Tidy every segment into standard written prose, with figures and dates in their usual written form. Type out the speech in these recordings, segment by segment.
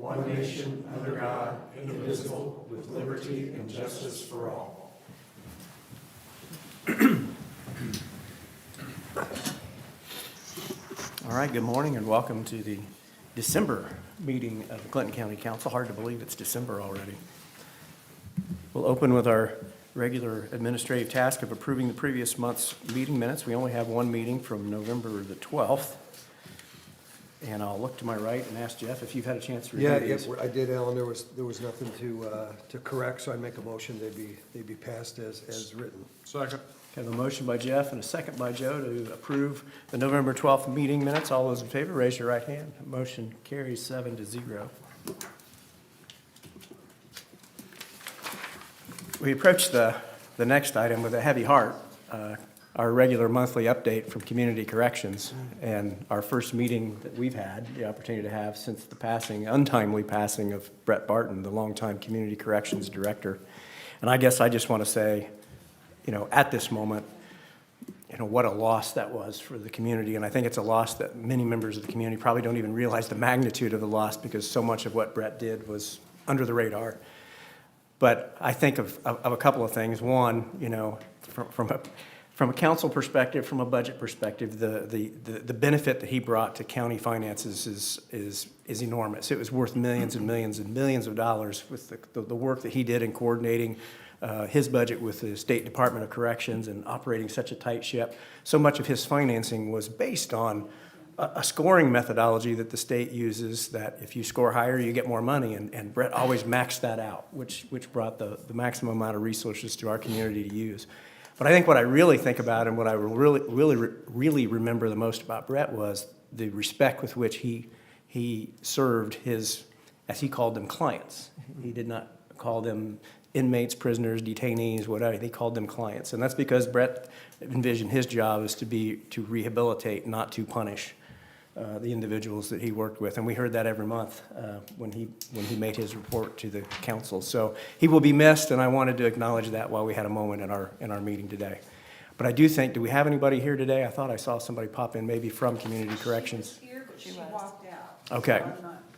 one nation, under God, indivisible, with liberty and justice for all. All right, good morning and welcome to the December meeting of the Clinton County Council. Hard to believe it's December already. We'll open with our regular administrative task of approving the previous month's meeting minutes. We only have one meeting from November the 12th. And I'll look to my right and ask Jeff if you've had a chance to review these. Yeah, I did, Alan. There was nothing to correct, so I'd make a motion they'd be passed as written. Second. I have a motion by Jeff and a second by Joe to approve the November 12th meeting minutes. All those in favor, raise your right hand. Motion carries 7-0. We approach the next item with a heavy heart, our regular monthly update from Community Corrections, and our first meeting that we've had the opportunity to have since the untimely passing of Brett Barton, the longtime Community Corrections Director. And I guess I just want to say, at this moment, what a loss that was for the community. And I think it's a loss that many members of the community probably don't even realize the magnitude of the loss, because so much of what Brett did was under the radar. But I think of a couple of things. One, from a council perspective, from a budget perspective, the benefit that he brought to county finances is enormous. It was worth millions and millions and millions of dollars with the work that he did in coordinating his budget with the State Department of Corrections and operating such a tight ship. So much of his financing was based on a scoring methodology that the state uses, that if you score higher, you get more money. And Brett always maxed that out, which brought the maximum amount of resources to our community to use. But I think what I really think about and what I really remember the most about Brett was the respect with which he served his, as he called them, clients. He did not call them inmates, prisoners, detainees, whatever. He called them clients. And that's because Brett envisioned his job as to rehabilitate, not to punish the individuals that he worked with. And we heard that every month when he made his report to the council. So he will be missed, and I wanted to acknowledge that while we had a moment in our meeting today. But I do think, do we have anybody here today? I thought I saw somebody pop in, maybe from Community Corrections. She was here, but she walked out. Okay.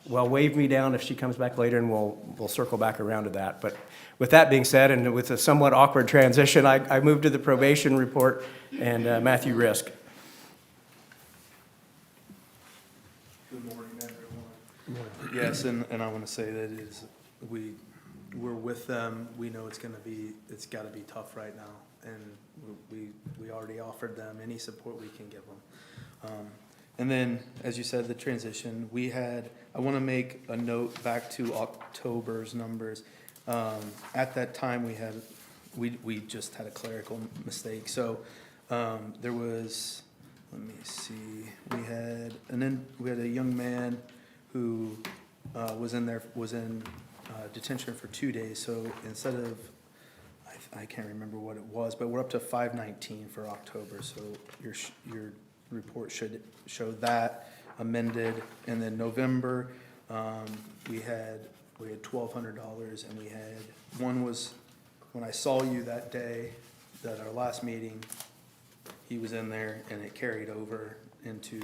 Well, wave me down if she comes back later, and we'll circle back around to that. But with that being said, and with a somewhat awkward transition, I moved to the probation report and Matthew Risk. Good morning, everyone. Yes, and I want to say that we're with them. We know it's got to be tough right now, and we already offered them any support we can give them. And then, as you said, the transition, I want to make a note back to October's numbers. At that time, we just had a clerical mistake. So there was, let me see, we had a young man who was in detention for 2 days. So instead of, I can't remember what it was, but we're up to 519 for October. So your report should show that amended. And then November, we had $1,200, and we had one was when I saw you that day, that our last meeting, he was in there, and it carried over into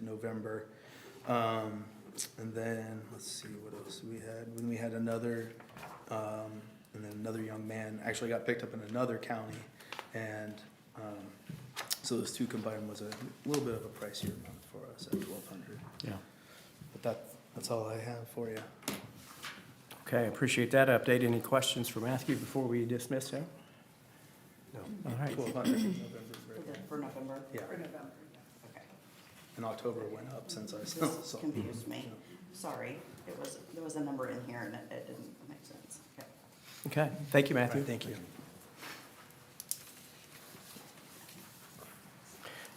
November. And then let's see what else we had. When we had another, and then another young man actually got picked up in another county, and so those two combined was a little bit of a pricier month for us at $1,200. Yeah. But that's all I have for you. Okay, I appreciate that update. Any questions for Matthew before we dismiss him? No. All right. 1,200 in November. For November? Yeah. For November, okay. And October went up since I This saw. confused me. Sorry, there was a number in here and it didn't make sense. Okay. Okay, thank you, Matthew. Thank you.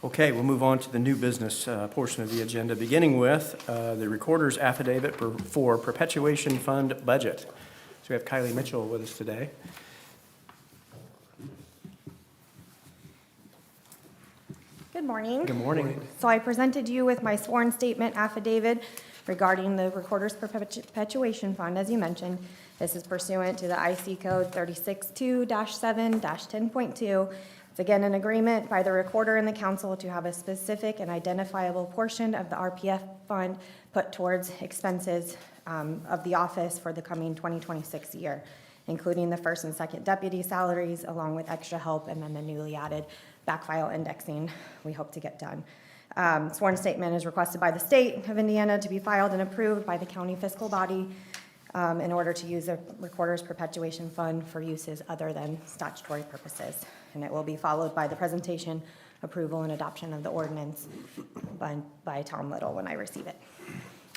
Okay, we'll move on to the new business portion of the agenda, beginning with the recorder's affidavit for perpetuation fund budget. So we have Kylie Mitchell with us today. Good morning. Good morning. So I presented you with my sworn statement affidavit regarding the Recorder's Perpetuation Fund, as you mentioned. This is pursuant to the IC Code 362-7-10.2. It's again an agreement by the recorder and the council to have a specific and identifiable portion of the RPF fund put towards expenses of the office for the coming 2026 year, including the first and second deputy salaries, along with extra help, and then the newly added backfile indexing we hope to get done. Sworn statement is requested by the state of Indiana to be filed and approved by the county fiscal body in order to use the recorder's perpetuation fund for uses other than statutory purposes. And it will be followed by the presentation, approval, and adoption of the ordinance by Tom Little when I receive it.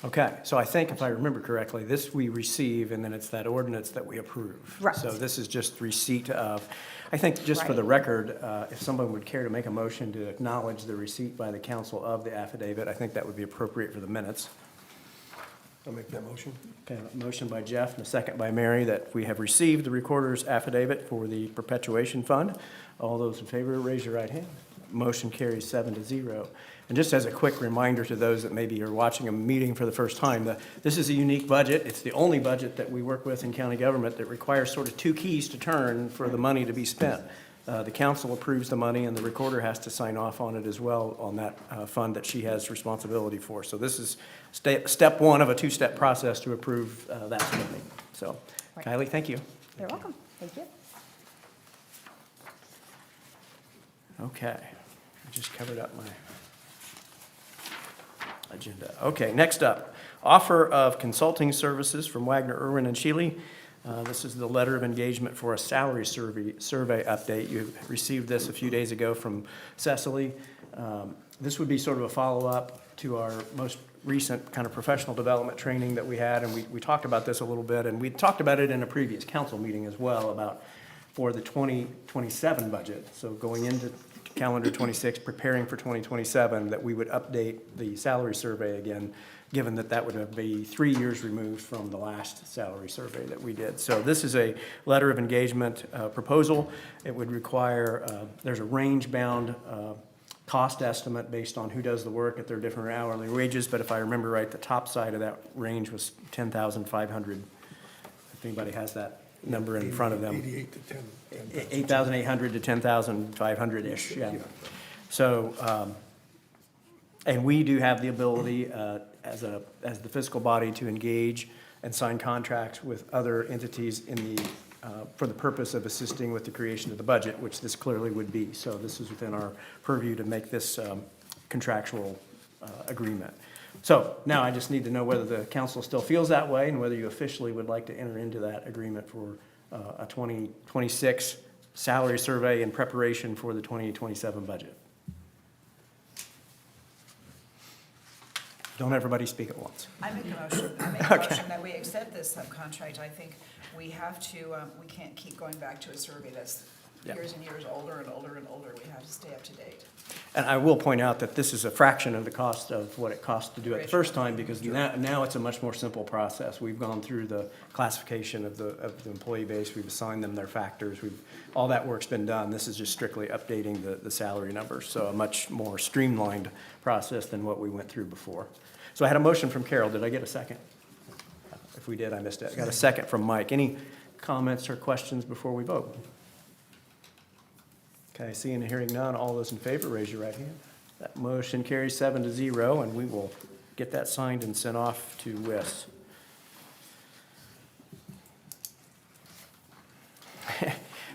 Okay, so I think if I remember correctly, this we receive, and then it's that ordinance that we approve. Right. So this is just receipt of, I think, just for the Right. record, if someone would care to make a motion to acknowledge the receipt by the council of the affidavit, I think that would be appropriate for the minutes. I'll make that motion. Okay, a motion by Jeff and a second by Mary that we have received the recorder's affidavit for the perpetuation fund. All those in favor, raise your right hand. Motion carries 7-0. And just as a quick reminder to those that maybe are watching a meeting for the first time, this is a unique budget. It's the only budget that we work with in county government that requires sort of two keys to turn for the money to be spent. The council approves the money, and the recorder has to sign off on it as well, on that fund that she has responsibility for. So this is step one of a two-step process to approve that spending. So, Right. Kylie, thank you. You're welcome. Thank you. Okay, I just covered up my agenda. Okay, next up, offer of consulting services from Wagner, Irwin, and Shealy. This is the letter of engagement for a salary survey update. You received this a few days ago from Cecily. This would be sort of a follow-up to our most recent kind of professional development training that we had, and we talked about this a little bit, and we talked about it in a previous council meeting as well, about for the 2027 budget. So going into calendar 26, preparing for 2027, that we would update the salary survey again, given that that would be 3 years removed from the last salary survey that we did. So this is a letter of engagement proposal. It would require, there's a range-bound cost estimate based on who does the work at their different hourly wages, but if I remember right, the top side of that range was 10,500. If anybody has that number in front of them. 88 to 10. 8,800 to 10,500-ish, yeah. So, and we do have the ability, as the fiscal body, to engage and sign contracts with other entities in the, for the purpose of assisting with the creation of the budget, which this clearly would be. So this is within our purview to make this contractual agreement. So now I just need to know whether the council still feels that way and whether you officially would like to enter into that agreement for a 2026 salary survey in preparation for the 2027 budget. Don't everybody speak at once. I make a motion that we accept this subcontract. I think we have to, we can't keep going back to a survey that's Yeah. years and years older and older and older. We have to stay up to date. And I will point out that this is a fraction of the cost of what it cost to do it the first time, because now it's a much more simple process. We've gone through the classification of the employee base, we've assigned them their factors, all that work's been done. This is just strictly updating the salary numbers, so a much more streamlined process than what we went through before. So I had a motion from Carol, did I get a second? If we did, I missed it. I got a second from Mike. Any comments or questions before we vote? Okay, seeing and hearing none, all those in favor, raise your right hand. That motion carries 7-0, and we will get that signed and sent off to WIS.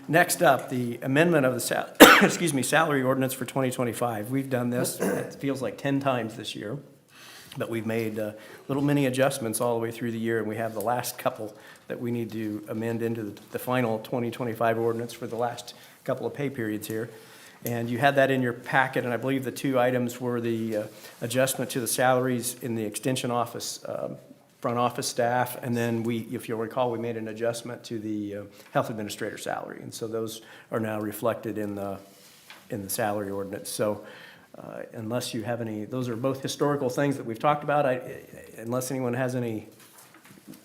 Next up, the amendment of the salary ordinance for 2025. We've done this, it feels like 10 times this year, but we've made little mini adjustments all the way through the year, and we have the last couple that we need to amend into the final 2025 ordinance for the last couple of pay periods here. And you had that in your packet, and I believe the two items were the adjustment to the salaries in the extension office, front office staff, and then if you'll recall, we made an adjustment to the health administrator salary. And so those are now reflected in the salary ordinance. So unless you have any, those are both historical things that we've talked about. Unless anyone has any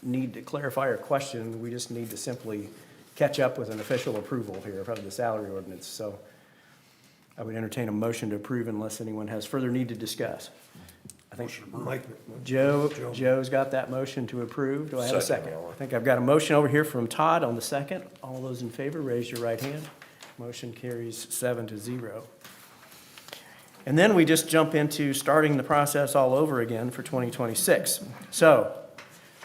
need to clarify or question, we just need to simply catch up with an official approval here of the salary ordinance. So I would entertain a motion to approve unless anyone has further need to discuss. I think Mike, Joe's got that motion to approve. Do I have a second? I think I've got a motion over here from Todd on the second. All those in favor, raise your right hand. Motion carries 7-0. And then we just jump into starting the process all over again for 2026. So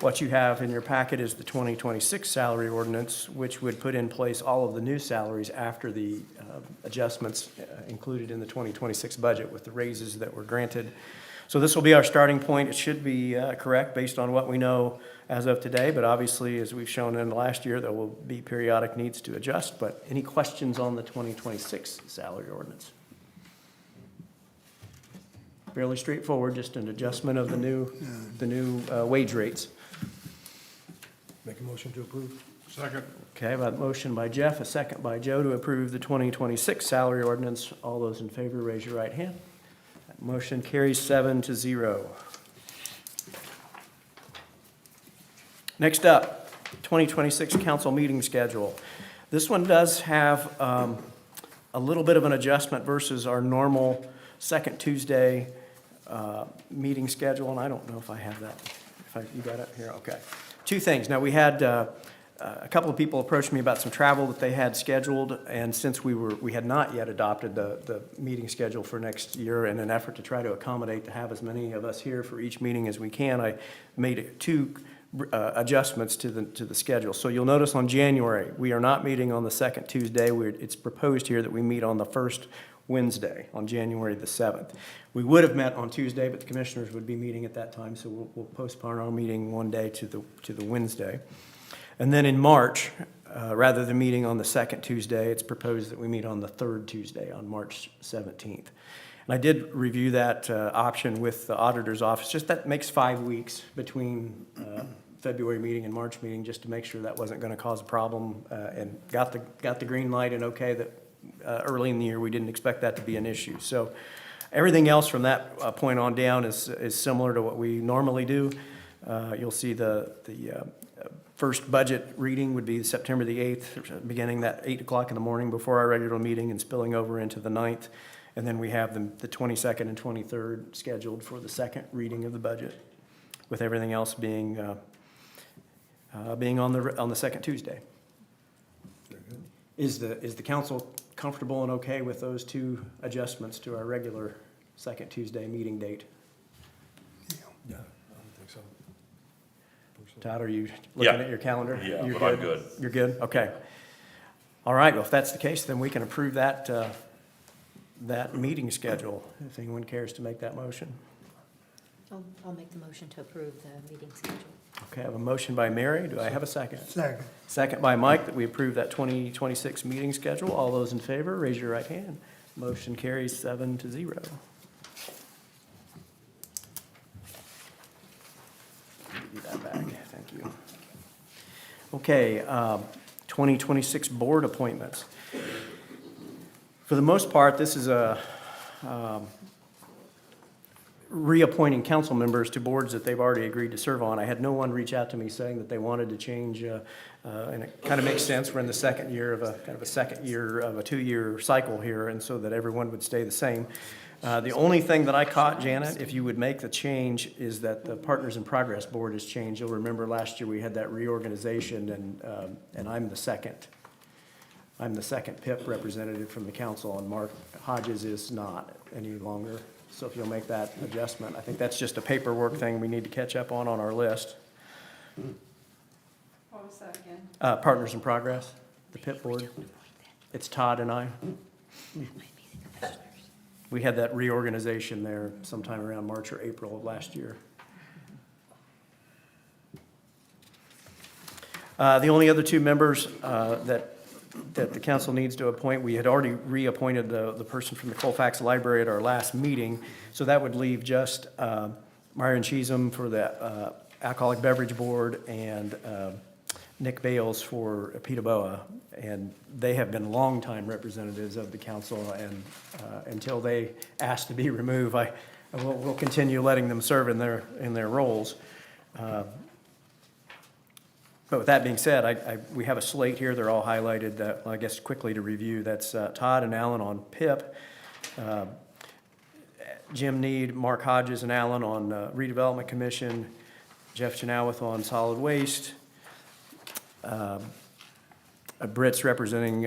what you have in your packet is the 2026 salary ordinance, which would put in place all of the new salaries after the adjustments included in the 2026 budget with the raises that were granted. So this will be our starting point. It should be correct based on what we know as of today, but obviously, as we've shown in the last year, there will be periodic needs to adjust. But any questions on the 2026 salary ordinance? Fairly straightforward, just an adjustment of the new wage rates. Make a motion to approve? Second. Okay, I have a motion by Jeff, a second by Joe to approve the 2026 salary ordinance. All those in favor, raise your right hand. That motion carries 7-0. Next up, 2026 council meeting schedule. This one does have a little bit of an adjustment versus our normal second Tuesday meeting schedule, and I don't know if I have that. You got it here? Okay. Two things. Now, we had a couple of people approached me about some travel that they had scheduled, and since we had not yet adopted the meeting schedule for next year, in an effort to try to accommodate to have as many of us here for each meeting as we can, I made two adjustments to the schedule. So you'll notice on January, we are not meeting on the second Tuesday. It's proposed here that we meet on the first Wednesday, on January the 7th. We would have met on Tuesday, but the commissioners would be meeting at that time, so we'll postpone our meeting one day to the Wednesday. And then in March, rather than meeting on the second Tuesday, it's proposed that we meet on the third Tuesday, on March 17th. And I did review that option with the auditor's office. Just that makes 5 weeks between February meeting and March meeting, just to make sure that wasn't going to cause a problem, and got the green light and okay that early in the year we didn't expect that to be an issue. So everything else from that point on down is similar to what we normally do. You'll see the first budget reading would be September the 8th, beginning at 8 o'clock in the morning before our regular meeting and spilling over into the 9th. And then we have the 22nd and 23rd scheduled for the second reading of the budget, with everything else being on the second Tuesday. Is the council comfortable and okay with those two adjustments to our regular second Tuesday meeting date? Yeah, I don't think so. Todd, are you looking Yeah. at your calendar? Yeah, You're but I'm good. You're good? Okay. All right, well, if that's the case, then we can approve that meeting schedule, if anyone cares to make that motion. I'll make the motion to approve the meeting schedule. Okay, I have a motion by Mary. Do I have a second? Second. Second by Mike, that we approve that 2026 meeting schedule. All those in favor, raise your right hand. Motion carries 7-0. Give you that back. Thank you. Okay, 2026 board appointments. For the most part, this is reappointing council members to boards that they've already agreed to serve on. I had no one reach out to me saying that they wanted to change, and it kind of makes sense. We're in the second year of a 2-year cycle here, and so that everyone would stay the same. The only thing that I caught, Janet, if you would make the change, is that the Partners in Progress Board has changed. You'll remember last year we had that reorganization, and I'm the second PIP representative from the council, and Mark Hodges is not any longer. So if you'll make that adjustment, I think that's just a paperwork thing we need to catch up on our list. What was that again? Partners in Progress, the PIP board. It's Todd and I. We had that reorganization there sometime around March or April of last year. The only other two members that the council needs to appoint, we had already reappointed the person from the Colfax Library at our last meeting, so that would leave just Myron Cheesem for the Alcoholic Beverage Board and Nick Bales for Peterborough, and they have been longtime representatives of the council, and until they ask to be removed, we'll continue letting them serve in their roles. But with that being said, we have a slate here. They're all highlighted. That, I guess quickly to review, that's Todd and Alan on PIP, Jim Need, Mark Hodges and Alan on Redevelopment Commission, Jeff Chenoweth on Solid Waste, Britt's representing,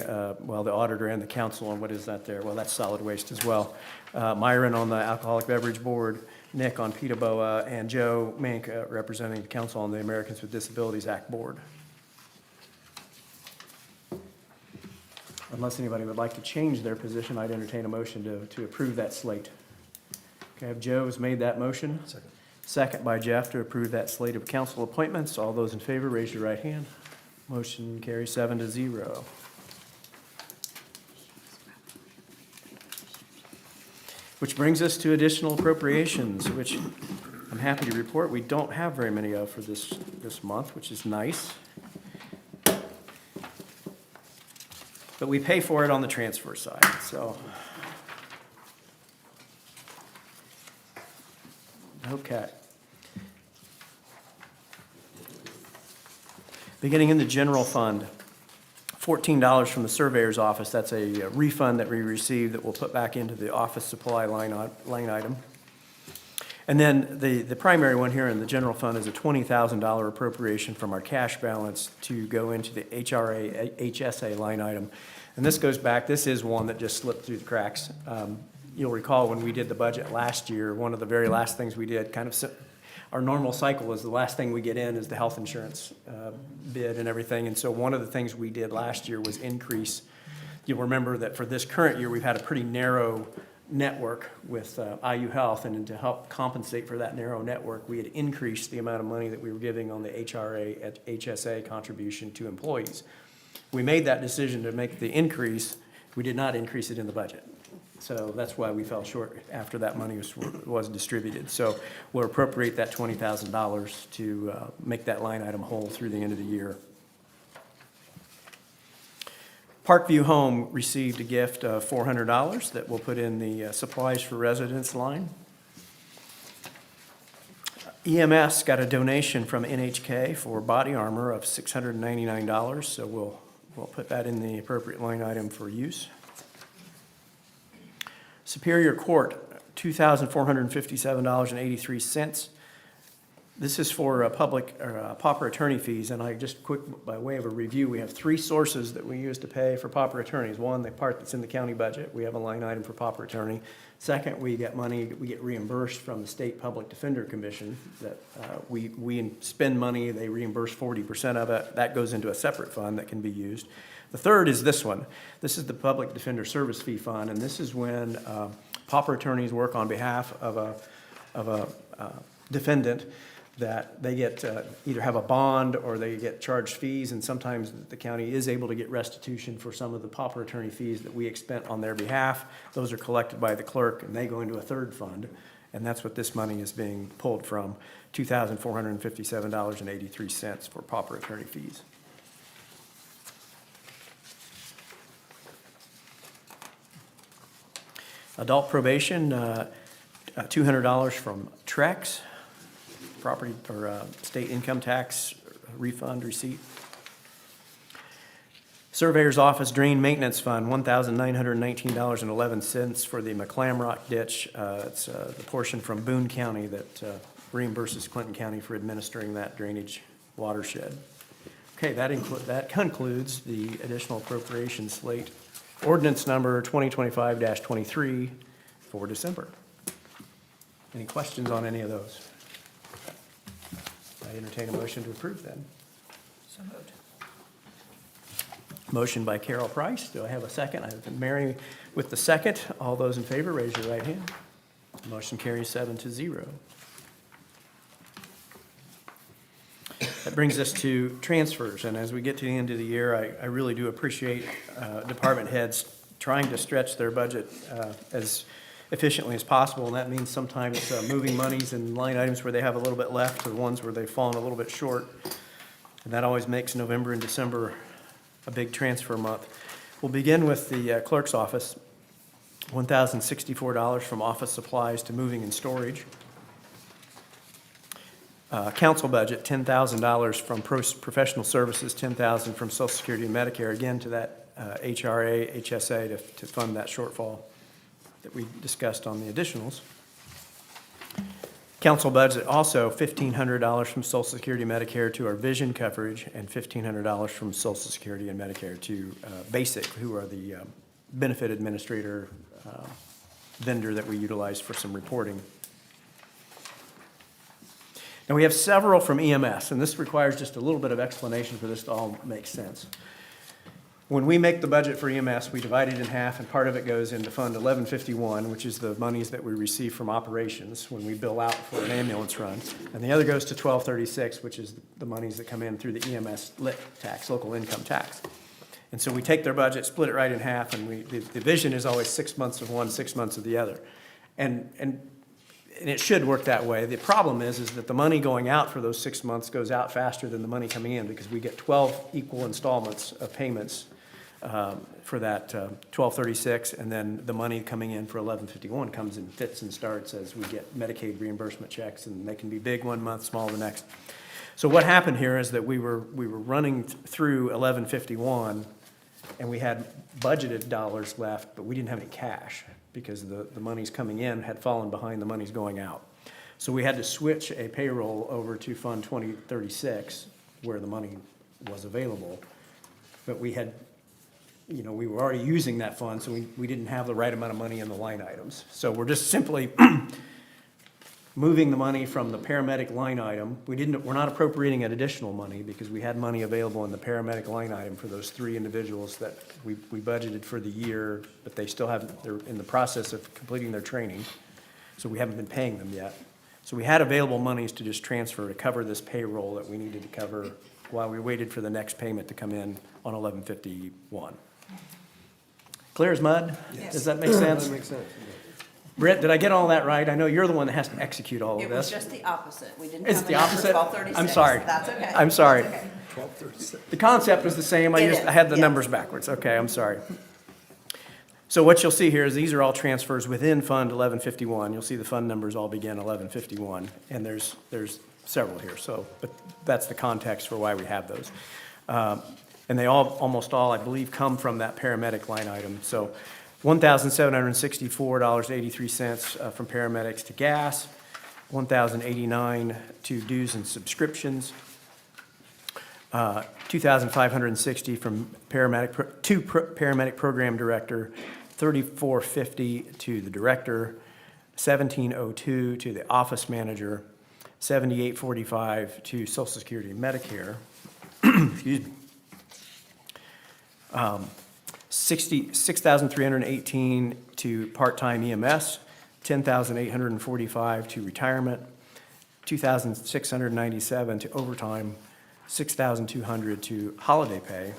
well, the auditor and the council, and what is that there? Well, that's solid waste as well. Myron on the Alcoholic Beverage Board, Nick on PETA-BOA, and Joe Mink representing the council on the Americans with Disabilities Act Board. Unless anybody would like to change their position, I'd entertain a motion to approve that slate. Okay, I have Joe has made that motion. Second. Second by Jeff to approve that slate of council appointments. All those in favor, raise your right hand. Motion carries 7-0. Which brings us to additional appropriations, which I'm happy to report we don't have very many of for this month, which is nice. But we pay for it on the transfer side, so. Okay. Beginning in the general fund, $14 from the surveyor's office. That's a refund that we received that we'll put back into the office supply line item. And then the primary one here in the general fund is a $20,000 appropriation from our cash balance to go into the HRA, HSA line item. And this goes back, this is one that just slipped through the cracks. You'll recall when we did the budget last year, one of the very last things we did, our normal cycle is the last thing we get in is the health insurance bid and everything. And so one of the things we did last year was increase. You'll remember that for this current year, we've had a pretty narrow network with IU Health, and to help compensate for that narrow network, we had increased the amount of money that we were giving on the HRA at HSA contribution to employees. We made that decision to make the increase. We did not increase it in the budget. So that's why we fell short after that money was distributed. So we'll appropriate that $20,000 to make that line item whole through the end of the year. Parkview Home received a gift of $400 that we'll put in the supplies for residents line. EMS got a donation from NHK for body armor of $699, so we'll put that in the appropriate line item for use. Superior Court, $2,457.83. This is for pauper attorney fees, and I just quick, by way of a review, we have three sources that we use to pay for pauper attorneys. One, the part that's in the county budget, we have a line item for pauper attorney. Second, we get money, we get reimbursed from the State Public Defender Commission that we spend money, they reimburse 40% of it. That goes into a separate fund that can be used. The third is this one. This is the Public Defender Service Fee Fund, and this is when pauper attorneys work on behalf of a defendant that they get either have a bond or they get charged fees, and sometimes the county is able to get restitution for some of the pauper attorney fees that we expend on their behalf. Those are collected by the clerk, and they go into a third fund, and that's what this money is being pulled from, $2,457.83 for pauper attorney fees. Adult probation, $200 from Trex, property or state income tax refund receipt. Surveyor's Office Drain Maintenance Fund, $1,919.11 for the McClamrock ditch. It's the portion from Boone County that reimburses Clinton County for administering that drainage watershed. Okay, that concludes the additional appropriation slate. Ordinance number 2025-23 for December. Any questions on any of those? I entertain a motion to approve then. So moved. Motion by Carol Price. Do I have a second? I have Mary with the second. All those in favor, raise your right hand. Motion carries 7-0. That brings us to transfers, and as we get to the end of the year, I really do appreciate department heads trying to stretch their budget as efficiently as possible, and that means sometimes moving monies and line items where they have a little bit left to the ones where they've fallen a little bit short, and that always makes November and December a big transfer month. We'll begin with the clerk's office, $1,064 from office supplies to moving and storage. Council budget, $10,000 from professional services, $10,000 from Social Security and Medicare, again to that HRA, HSA to fund that shortfall that we discussed on the additionals. Council budget also $1,500 from Social Security Medicare to our vision coverage, and $1,500 from Social Security and Medicare to Basic, who are the benefit administrator vendor that we utilize for some reporting. Now, we have several from EMS, and this requires just a little bit of explanation for this to all make sense. When we make the budget for EMS, we divide it in half, and part of it goes into Fund 1151, which is the monies that we receive from operations when we bill out for an ambulance run. And the other goes to 1236, which is the monies that come in through the EMS lit tax, local income tax. And so we take their budget, split it right in half, and the vision is always 6 months of one, 6 months of the other. And it should work that way. The problem is that the money going out for those 6 months goes out faster than the money coming in, because we get 12 equal installments of payments for that 1236, and then the money coming in for 1151 comes in fits and starts as we get Medicaid reimbursement checks, and they can be big one month, small the next. So what happened here is that we were running through 1151, and we had budgeted dollars left, but we didn't have any cash because the monies coming in had fallen behind the monies going out. So we had to switch a payroll over to Fund 2036, where the money was available, but we had, we were already using that fund, so we didn't have the right amount of money in the line items. So we're just simply moving the money from the paramedic line item. We're not appropriating an additional money because we had money available in the paramedic line item for those 3 individuals that we budgeted for the year, but they're in the process of completing their training, so we haven't been paying them yet. So we had available monies to just transfer to cover this payroll that we needed to cover while we waited for the next payment to come in on 1151. Clear as mud? Yes. Does that make sense? That makes sense. Britt, did I get all that right? I know you're the one that has to execute all of It was this. just the opposite. We didn't It's come the in under opposite? 1236. I'm sorry. That's okay. I'm sorry. That's okay. 1236. The concept was the same, It I had the is, numbers yes. backwards. Okay, I'm sorry. So what you'll see here is these are all transfers within Fund 1151. You'll see the fund numbers all begin 1151, and there's several here, so, but that's the context for why we have those. And they almost all, I believe, come from that paramedic line item. So $1,764.83 from paramedics to gas, $1,089 to dues and subscriptions, $2,560 from paramedic program director, $3,450 to the director, $1,702 to the office manager, $7,845 to Social Security and Medicare. Excuse me. $6,318 to part-time EMS, $10,845 to retirement, $2,697 to overtime, $6,200 to holiday pay,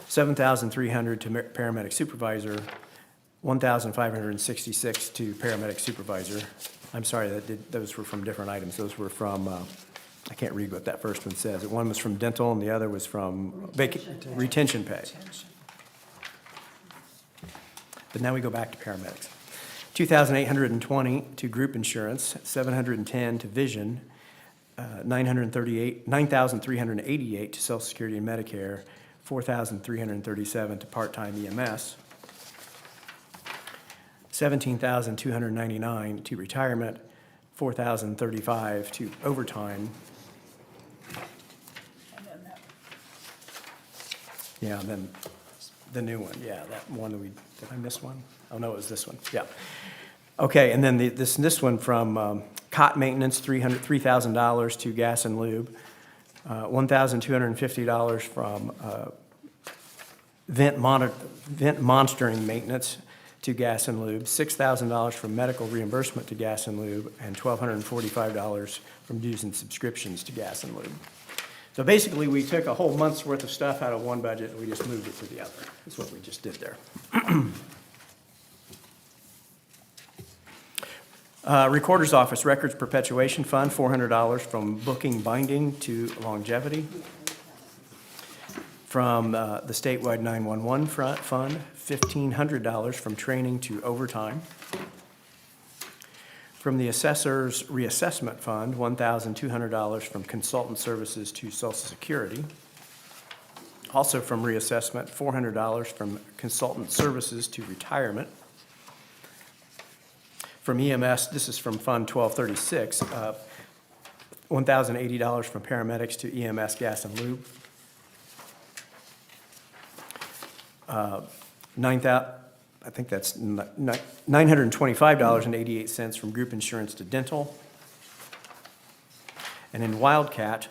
$7,300 to paramedic supervisor, $1,566 to paramedic supervisor. I'm sorry, those were from different items. Those were from, I can't read what that first one says. One was from dental and the other was from retention pay. But now we go back to paramedics. $2,820 to group insurance, $710 to vision, $9,388 to Social Security and Medicare, $4,337 to part-time EMS, $17,299 to retirement, $4,035 to overtime. And then that, Yeah, and then the new one, yeah, that one did I miss one? Oh, no, it was this one, yeah. Okay, and then this one from cot maintenance, $3,000 to gas and lube, $1,250 from vent monitoring maintenance to gas and lube, $6,000 from medical reimbursement to gas and lube, and $1,245 from dues and subscriptions to gas and lube. So basically, we took a whole month's worth of stuff out of one budget, and we just moved it to the other. That's what we just did there. Recorder's Office Records Perpetuation Fund, $400 from booking binding to longevity. From the statewide 911 fund, $1,500 from training to overtime. From the Assessor's Reassessment Fund, $1,200 from consultant services to Social Security. Also from reassessment, $400 from consultant services to retirement. from EMS, this is from Fund 1236, $1,080 from paramedics to EMS gas and lube. I think that's $925.88 from group insurance to dental. And in Wildcat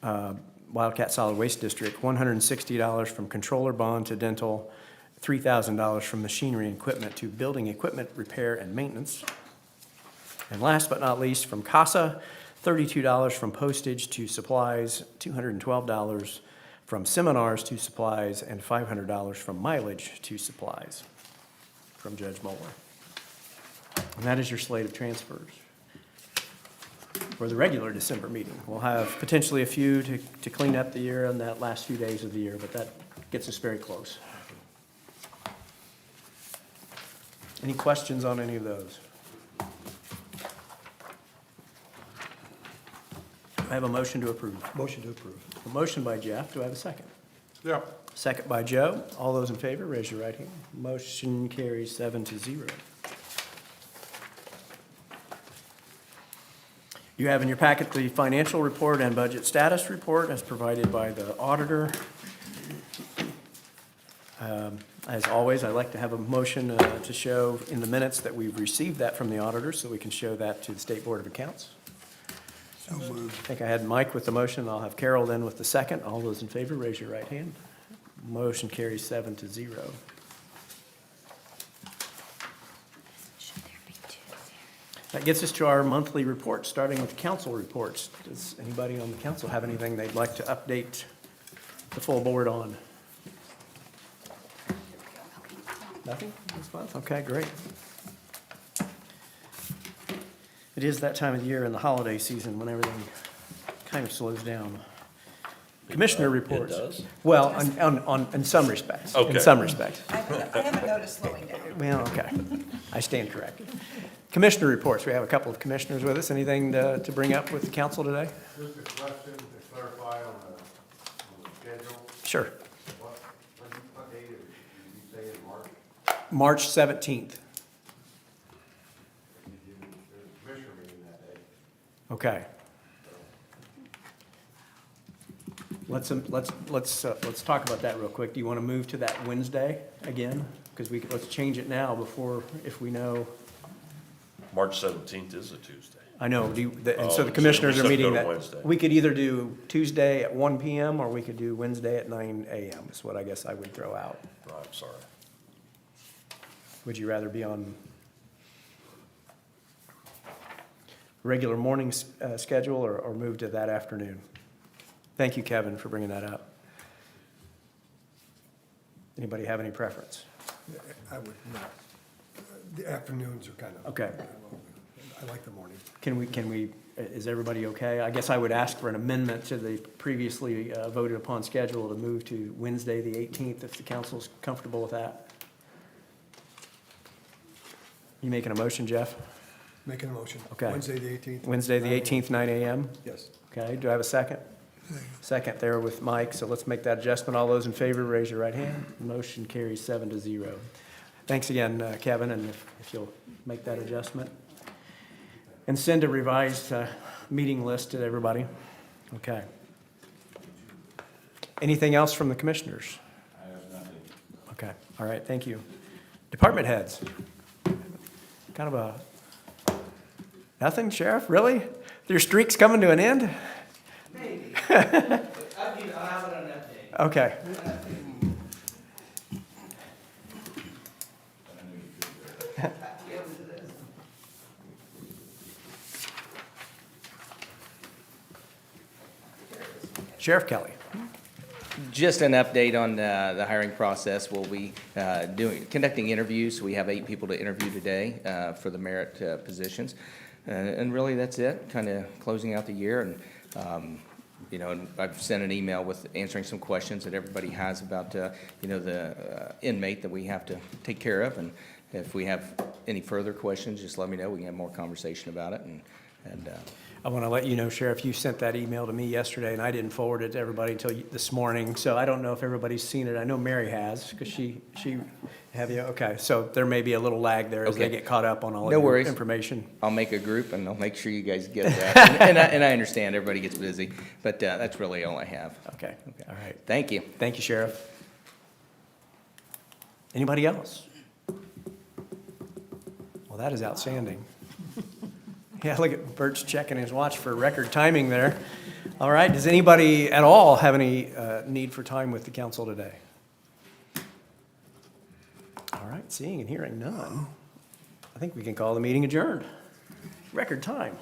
Solid Waste District, $160 from controller bond to dental, $3,000 from machinery and equipment to building equipment repair and maintenance. And last but not least, from CASA, $32 from postage to supplies, $212 from seminars to supplies, and $500 from mileage to supplies from Judge Moeller. And that is your slate of transfers for the regular December meeting. We'll have potentially a few to clean up the year on that last few days of the year, but that gets us very close. Any questions on any of those? I have a motion to approve. Motion to approve. A motion by Jeff. Do I have a second? Yeah. Second by Joe. All those in favor, raise your right hand. Motion carries 7-0. You have in your packet the financial report and budget status report as provided by the auditor. As always, I'd like to have a motion to show in the minutes that we've received that from the auditor so we can show that to the State Board of Accounts. I think I had Mike with the motion. I'll have Carol then with the second. All those in favor, raise your right hand. Motion carries 7-0. Should there be two there? That gets us to our monthly reports, starting with council reports. Does anybody on the council have anything they'd like to update the full board on? Nothing this month? Okay, great. It is that time of the year in the holiday season when everything kind of slows down. Commissioner reports. It does? Well, in some respects. In Okay. some respects. I haven't noticed slowing down. Well, okay. I stand corrected. Commissioner reports. We have a couple of commissioners with us. Anything to bring up with the council today? Just a question to clarify on the schedule. Sure. What date did you say in March? March 17th. There's a commissioner meeting that day. Okay. Let's talk about that real quick. Do you want to move to that Wednesday again? Because let's change it now before, if we know. March 17th is a Tuesday. I know, and so Oh, the so commissioners we are set meeting go to that. Wednesday. We could either do Tuesday at 1 PM or we could do Wednesday at 9 AM is what I guess I would throw out. Right, sorry. Would you rather be on regular morning schedule or move to that afternoon? Thank you, Kevin, for bringing that up. Anybody have any preference? I would not. The afternoons are kind of. Okay. I like the morning. Can we, is everybody okay? I guess I would ask for an amendment to the previously voted upon schedule to move to Wednesday, the 18th, if the council's comfortable with that. You making a motion, Jeff? Making a motion. Okay. Wednesday, the 18th. Wednesday, the 18th, 9 AM? Yes. Okay, do I have a second? Second there with Mike, so let's make that adjustment. All those in favor, raise your right hand. Motion carries 7-0. Thanks again, Kevin, and if you'll make that adjustment. And send a revised meeting list to everybody. Okay. Anything else from the commissioners? I have nothing. Okay, all right, thank you. Department heads. Kind of a, nothing, Sheriff, really? Your streak's coming to an end? Maybe. I'll have it on an update. Okay. Sheriff Kelly. Just an update on the hiring process. We'll be conducting interviews. We have 8 people to interview today for the merit positions. And really, that's it, kind of closing out the year. And, and I've sent an email with answering some questions that everybody has about, the inmate that we have to take care of. And if we have any further questions, just let me know. We can have more conversation about it. I want to let you know, Sheriff, you sent that email to me yesterday, and I didn't forward it to everybody until this morning, so I don't know if everybody's seen it. I know Mary has, because she, have you? Okay, so there may be a little lag there as they Okay. get caught up on all of No your worries. information. I'll make a group and I'll make sure you guys get that. And I understand everybody gets busy, but that's really all I have. Okay, all right. Thank you. Thank you, Sheriff. Anybody else? Well, that is outstanding. Yeah, look at Bert's checking his watch for record timing there. All right, does anybody at all have any need for time with the council today? All right, seeing and hearing none, I think we can call the meeting adjourned. Record time.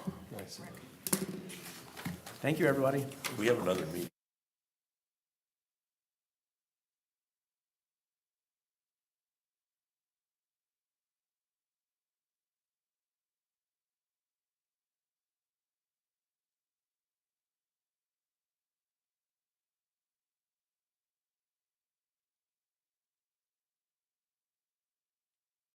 Thank you, everybody. We have another meeting.